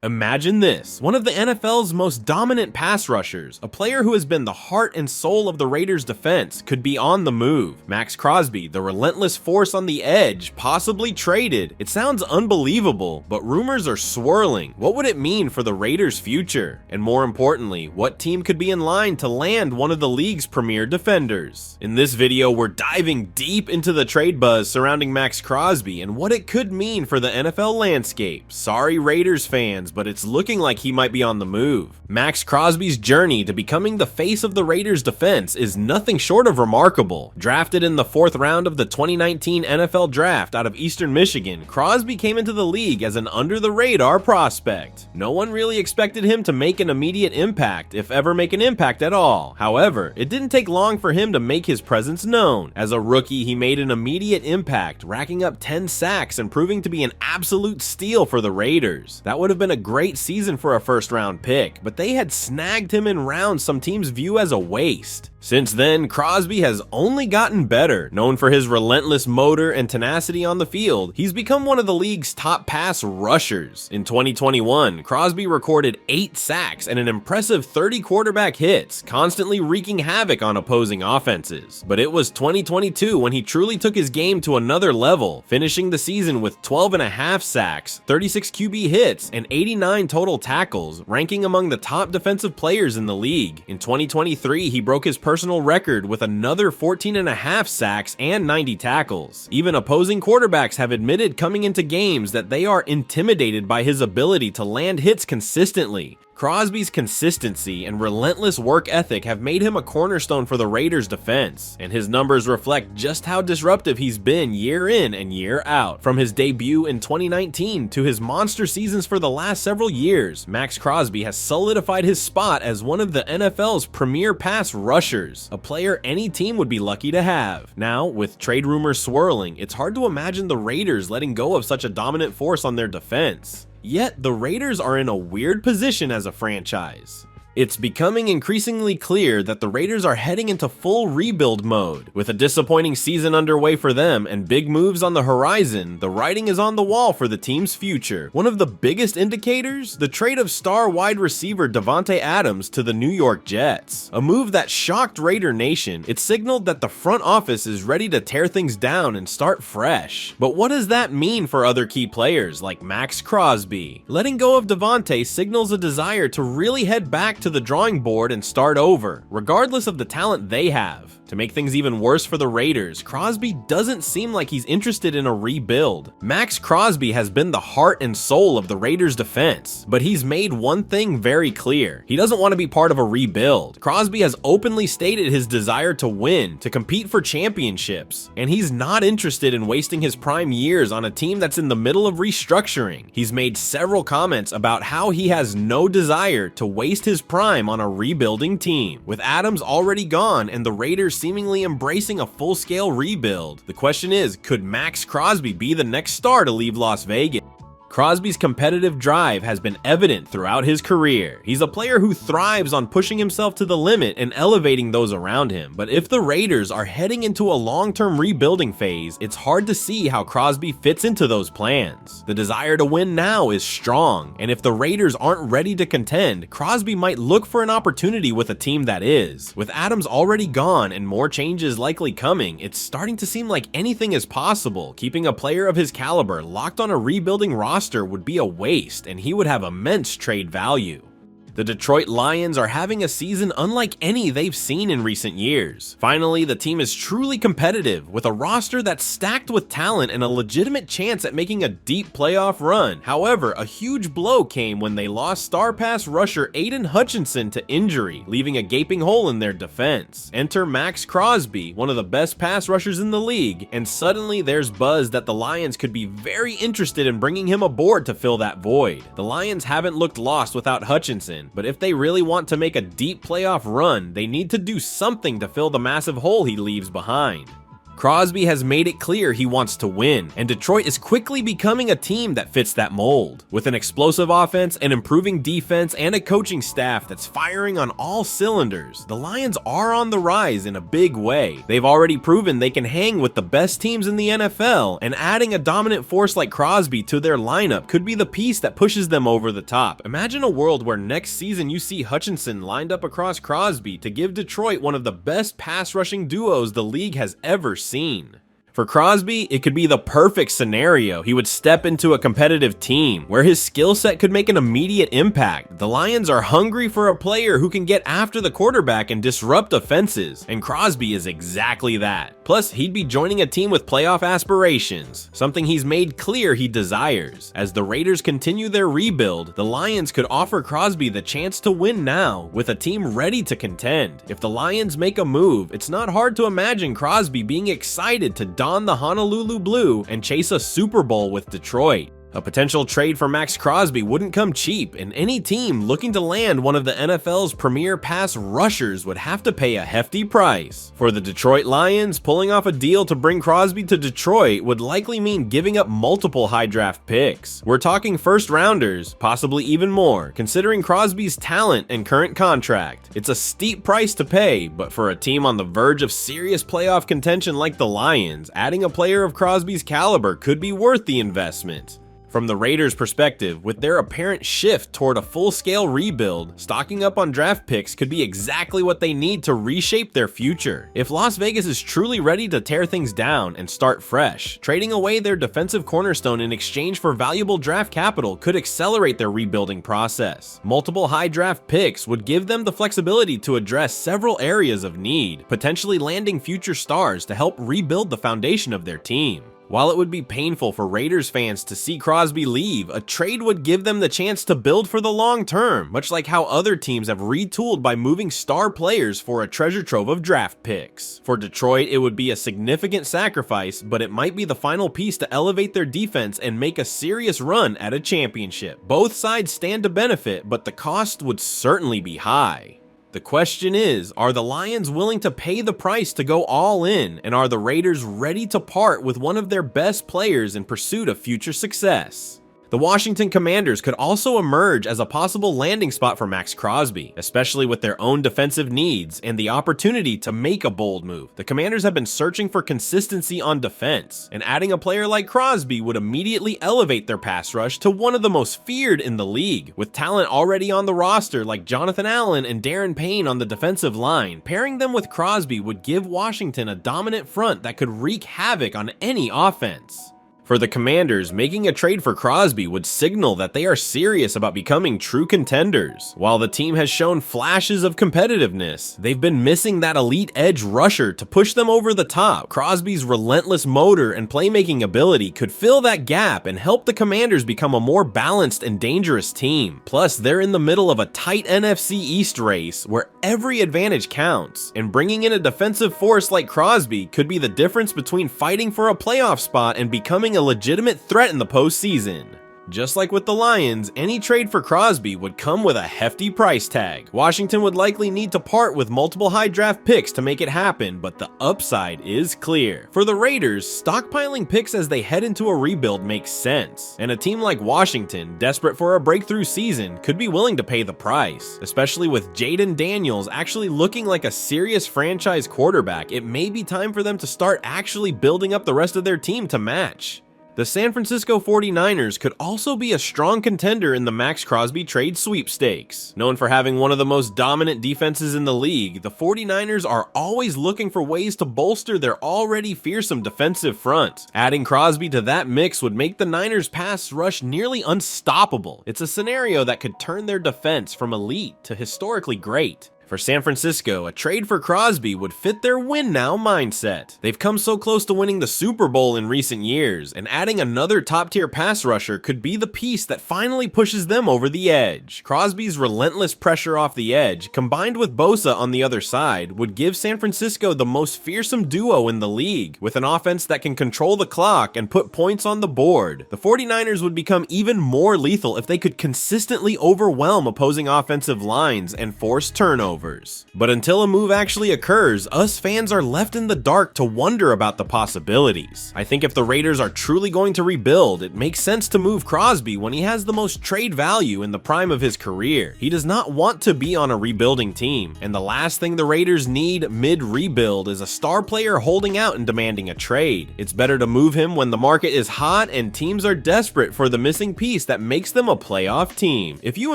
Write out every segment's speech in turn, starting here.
Imagine this, one of the NFL's most dominant pass rushers, a player who has been the heart and soul of the Raiders' defense, could be on the move. Maxx Crosby, the relentless force on the edge, possibly traded. It sounds unbelievable, but rumors are swirling. What would it mean for the Raiders' future? And more importantly, what team could be in line to land one of the league's premier defenders? In this video, we're diving deep into the trade buzz surrounding Maxx Crosby and what it could mean for the NFL landscape. Sorry, Raiders fans, but it's looking like he might be on the move. Maxx Crosby's journey to becoming the face of the Raiders defense is nothing short of remarkable. Drafted in the 4th round of the 2019 NFL Draft out of Eastern Michigan, Crosby came into the league as an under-the-radar prospect. No one really expected him to make an immediate impact, if ever make an impact at all. However, it didn't take long for him to make his presence known. As a rookie, he made an immediate impact, racking up 10 sacks and proving to be an absolute steal for the Raiders. That would have been a great season for a first-round pick, but they had snagged him in rounds some teams view as a waste. Since then, Crosby has only gotten better. Known for his relentless motor and tenacity on the field, he's become one of the league's top pass rushers. In 2021, Crosby recorded 8 sacks and an impressive 30 quarterback hits, constantly wreaking havoc on opposing offenses. But it was 2022 when he truly took his game to another level, finishing the season with 12.5 sacks, 36 QB hits, and 89 total tackles, ranking among the top defensive players in the league. In 2023, he broke his personal record with another 14.5 sacks and 90 tackles. Even opposing quarterbacks have admitted coming into games that they are intimidated by his ability to land hits consistently. Crosby's consistency and relentless work ethic have made him a cornerstone for the Raiders' defense, and his numbers reflect just how disruptive he's been year in and year out. From his debut in 2019 to his monster seasons for the last several years, Maxx Crosby has solidified his spot as one of the NFL's premier pass rushers, a player any team would be lucky to have. Now, with trade rumors swirling, it's hard to imagine the Raiders letting go of such a dominant force on their defense. Yet, the Raiders are in a weird position as a franchise. It's becoming increasingly clear that the Raiders are heading into full rebuild mode. With a disappointing season underway for them and big moves on the horizon, the writing is on the wall for the team's future. One of the biggest indicators? The trade of star wide receiver Davante Adams to the New York Jets. A move that shocked Raider Nation. It signaled that the front office is ready to tear things down and start fresh. But what does that mean for other key players like Maxx Crosby? Letting go of Davante signals a desire to really head back to the drawing board and start over, regardless of the talent they have. To make things even worse for the Raiders, Crosby doesn't seem like he's interested in a rebuild. Maxx Crosby has been the heart and soul of the Raiders' defense, but he's made one thing very clear. He doesn't want to be part of a rebuild. Crosby has openly stated his desire to win, to compete for championships, and he's not interested in wasting his prime years on a team that's in the middle of restructuring. He's made several comments about how he has no desire to waste his prime on a rebuilding team. With Adams already gone and the Raiders seemingly embracing a full-scale rebuild, the question is, could Maxx Crosby be the next star to leave Las Vegas? Crosby's competitive drive has been evident throughout his career. He's a player who thrives on pushing himself to the limit and elevating those around him. But if the Raiders are heading into a long-term rebuilding phase, it's hard to see how Crosby fits into those plans. The desire to win now is strong, and if the Raiders aren't ready to contend, Crosby might look for an opportunity with a team that is. With Adams already gone and more changes likely coming, it's starting to seem like anything is possible. Keeping a player of his caliber locked on a rebuilding roster would be a waste, and he would have immense trade value. The Detroit Lions are having a season unlike any they've seen in recent years. Finally, the team is truly competitive, with a roster that's stacked with talent and a legitimate chance at making a deep playoff run. However, a huge blow came when they lost star pass rusher Aiden Hutchinson to injury, leaving a gaping hole in their defense. Enter Maxx Crosby, one of the best pass rushers in the league, and suddenly there's buzz that the Lions could be very interested in bringing him aboard to fill that void. The Lions haven't looked lost without Hutchinson, but if they really want to make a deep playoff run, they need to do something to fill the massive hole he leaves behind. Crosby has made it clear he wants to win, and Detroit is quickly becoming a team that fits that mold. With an explosive offense, an improving defense, and a coaching staff that's firing on all cylinders, the Lions are on the rise in a big way. They've already proven they can hang with the best teams in the NFL, and adding a dominant force like Crosby to their lineup could be the piece that pushes them over the top. Imagine a world where next season you see Hutchinson lined up across Crosby to give Detroit one of the best pass rushing duos the league has ever seen. For Crosby, it could be the perfect scenario. He would step into a competitive team where his skill set could make an immediate impact. The Lions are hungry for a player who can get after the quarterback and disrupt offenses, and Crosby is exactly that. Plus, he'd be joining a team with playoff aspirations, something he's made clear he desires. As the Raiders continue their rebuild, the Lions could offer Crosby the chance to win now, with a team ready to contend. If the Lions make a move, it's not hard to imagine Crosby being excited to don the Honolulu blue and chase a Super Bowl with Detroit. A potential trade for Maxx Crosby wouldn't come cheap, and any team looking to land one of the NFL's premier pass rushers would have to pay a hefty price. For the Detroit Lions, pulling off a deal to bring Crosby to Detroit would likely mean giving up multiple high draft picks. We're talking first rounders, possibly even more, considering Crosby's talent and current contract. It's a steep price to pay, but for a team on the verge of serious playoff contention like the Lions, adding a player of Crosby's caliber could be worth the investment. From the Raiders' perspective, with their apparent shift toward a full-scale rebuild, stocking up on draft picks could be exactly what they need to reshape their future. If Las Vegas is truly ready to tear things down and start fresh, trading away their defensive cornerstone in exchange for valuable draft capital could accelerate their rebuilding process. Multiple high draft picks would give them the flexibility to address several areas of need, potentially landing future stars to help rebuild the foundation of their team. While it would be painful for Raiders fans to see Crosby leave, a trade would give them the chance to build for the long term, much like how other teams have retooled by moving star players for a treasure trove of draft picks. For Detroit, it would be a significant sacrifice, but it might be the final piece to elevate their defense and make a serious run at a championship. Both sides stand to benefit, but the cost would certainly be high. The question is, are the Lions willing to pay the price to go all in, and are the Raiders ready to part with one of their best players in pursuit of future success? The Washington Commanders could also emerge as a possible landing spot for Maxx Crosby, especially with their own defensive needs and the opportunity to make a bold move. The Commanders have been searching for consistency on defense, and adding a player like Crosby would immediately elevate their pass rush to one of the most feared in the league. With talent already on the roster like Jonathan Allen and Darren Payne on the defensive line, pairing them with Crosby would give Washington a dominant front that could wreak havoc on any offense. For the Commanders, making a trade for Crosby would signal that they are serious about becoming true contenders. While the team has shown flashes of competitiveness, they've been missing that elite edge rusher to push them over the top. Crosby's relentless motor and playmaking ability could fill that gap and help the Commanders become a more balanced and dangerous team. Plus, they're in the middle of a tight NFC East race where every advantage counts, and bringing in a defensive force like Crosby could be the difference between fighting for a playoff spot and becoming a legitimate threat in the postseason. Just like with the Lions, any trade for Crosby would come with a hefty price tag. Washington would likely need to part with multiple high draft picks to make it happen, but the upside is clear. For the Raiders, stockpiling picks as they head into a rebuild makes sense, and a team like Washington, desperate for a breakthrough season, could be willing to pay the price. Especially with Jaden Daniels actually looking like a serious franchise quarterback, it may be time for them to start actually building up the rest of their team to match. The San Francisco 49ers could also be a strong contender in the Maxx Crosby trade sweepstakes. Known for having one of the most dominant defenses in the league, the 49ers are always looking for ways to bolster their already fearsome defensive front. Adding Crosby to that mix would make the Niners' pass rush nearly unstoppable. It's a scenario that could turn their defense from elite to historically great. For San Francisco, a trade for Crosby would fit their win-now mindset. They've come so close to winning the Super Bowl in recent years, and adding another top-tier pass rusher could be the piece that finally pushes them over the edge. Crosby's relentless pressure off the edge, combined with Bosa on the other side, would give San Francisco the most fearsome duo in the league, with an offense that can control the clock and put points on the board. The 49ers would become even more lethal if they could consistently overwhelm opposing offensive lines and force turnovers. turnovers. But until a move actually occurs, us fans are left in the dark to wonder about the possibilities. I think if the Raiders are truly going to rebuild, it makes sense to move Crosby when he has the most trade value in the prime of his career. He does not want to be on a rebuilding team, and the last thing the Raiders need mid-rebuild is a star player holding out and demanding a trade. It's better to move him when the market is hot and teams are desperate for the missing piece that makes them a playoff team. If you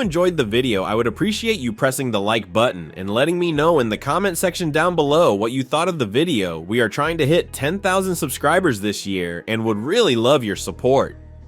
enjoyed the video, I would appreciate you pressing the like button and letting me know in the comment section down below what you thought of the video. We are trying to hit 10,000 subscribers this year and would really love your support.